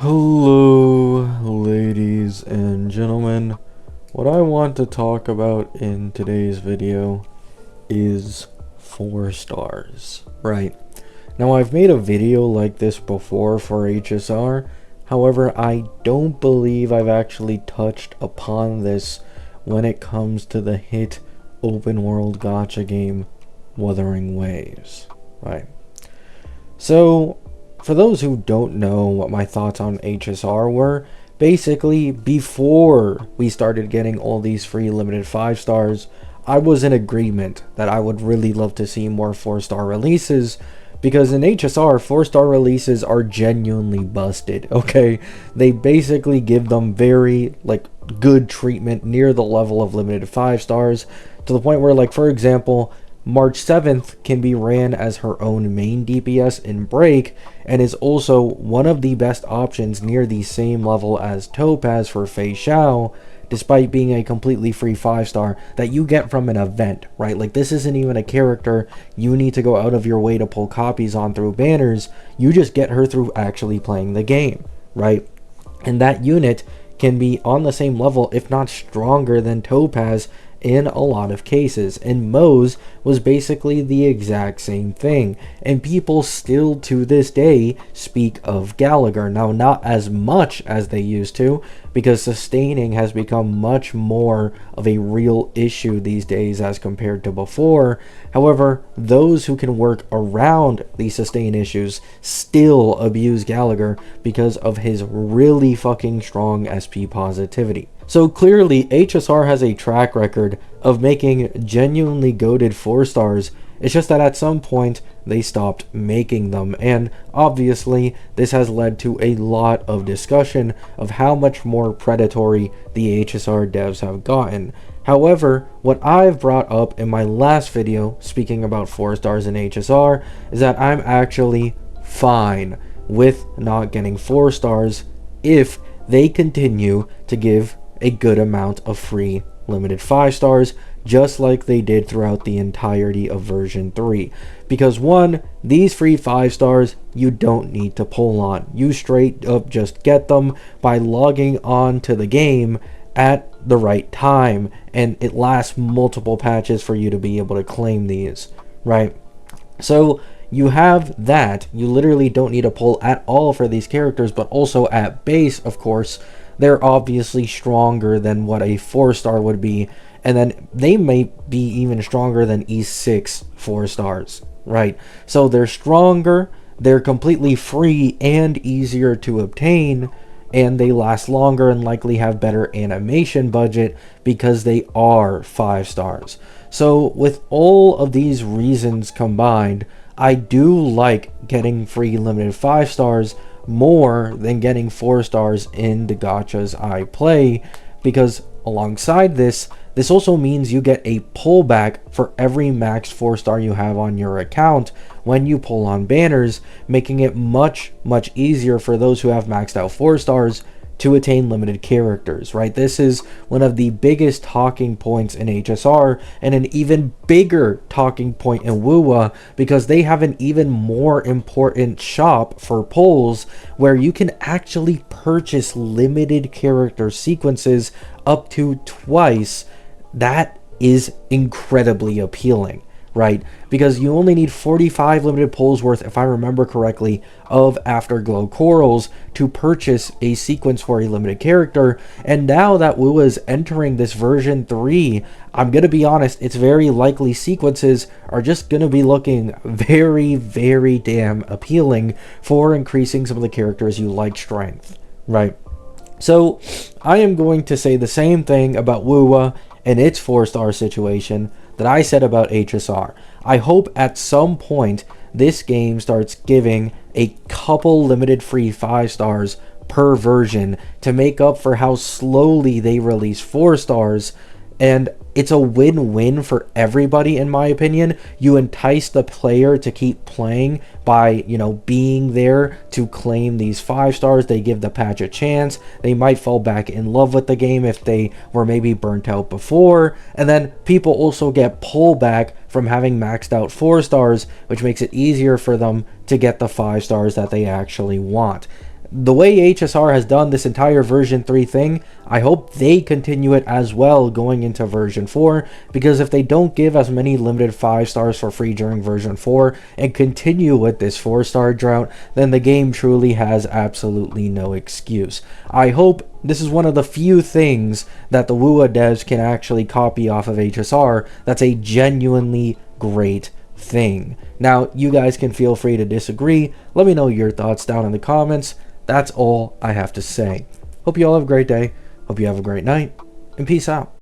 Hello, ladies and gentlemen. What I want to talk about in today's video is 4 stars. Right. Now, I've made a video like this before for HSR. However, I don't believe I've actually touched upon this when it comes to the hit open world gacha game Wuthering Waves. Right. So, for those who don't know what my thoughts on HSR were, basically before we started getting all these free limited 5 stars, I was in agreement that I would really love to see more 4-star releases, because in HSR 4-star releases are genuinely busted. Okay, they basically give them very good treatment near the level of limited 5 stars, to the point where, like, for example, March 7th can be ran as her own main DPS in Break, and is also one of the best options near the same level as Topaz for Fei Xiao, despite being a completely free 5-star that you get from an event, right? Like, this isn't even a character you need to go out of your way to pull copies on through banners. You just get her through actually playing the game, right? And that unit can be on the same level, if not stronger, than Topaz in a lot of cases, and Moe's was basically the exact same thing, and people still to this day speak of Gallagher. Now, not as much as they used to, because sustaining has become much more of a real issue these days as compared to before. However, those who can work around the sustain issues still abuse Gallagher because of his really fucking strong SP positivity. So clearly, HSR has a track record of making genuinely goated 4 stars. It's just that at some point, they stopped making them. And obviously, this has led to a lot of discussion of how much more predatory the HSR devs have gotten. However, what I've brought up in my last video, speaking about 4 stars in HSR, is that I'm actually fine with not getting 4 stars if they continue to give a good amount of free limited 5 stars, just like they did throughout the entirety of version 3. Because 1, these free 5 stars you don't need to pull on. You straight up just get them by logging on to the game at the right time, and it lasts multiple patches for you to be able to claim these, right? So you have that. You literally don't need to pull at all for these characters, but also at base, of course, they're obviously stronger than what a 4-star would be, and then they may be even stronger than E6 4 stars, right? So they're stronger, they're completely free and easier to obtain, and they last longer and likely have better animation budget because they are 5 stars. So with all of these reasons combined, I do like getting free limited 5 stars more than getting 4 stars in the gachas I play, because alongside this also means you get a pullback for every max 4-star you have on your account when you pull on banners, making it much easier for those who have maxed out 4 stars to attain limited characters, right? This is one of the biggest talking points in HSR, and an even bigger talking point in Wuwa, because they have an even more important shop for pulls where you can actually purchase limited character sequences up to twice. That is incredibly appealing, right? Because you only need 45 limited pulls worth, if I remember correctly, of Afterglow Corals to purchase a sequence for a limited character. And now that Wuwa is entering this version 3, I'm gonna be honest, it's very likely sequences are just gonna be looking very damn appealing for increasing some of the characters you like strength, right? So I am going to say the same thing about Wuwa and its 4-star situation that I said about HSR. I hope at some point this game starts giving a couple limited free 5 stars per version to make up for how slowly they release 4 stars, and it's a win-win for everybody, in my opinion. You entice the player to keep playing by, being there to claim these 5 stars. They give the patch a chance. They might fall back in love with the game if they were maybe burnt out before. And then people also get pullback from having maxed out 4 stars, which makes it easier for them to get the 5 stars that they actually want. the way HSR has done this entire version 3 thing, I hope they continue it as well going into version 4, because if they don't give as many limited 5 stars for free during version 4 and continue with this 4-star drought, then the game truly has absolutely no excuse. I hope this is one of the few things that the Wuwa devs can actually copy off of HSR that's a genuinely great thing. Now, you guys can feel free to disagree. Let me know your thoughts down in the comments. That's all I have to say. Hope you all have a great day. Hope you have a great night. And peace out.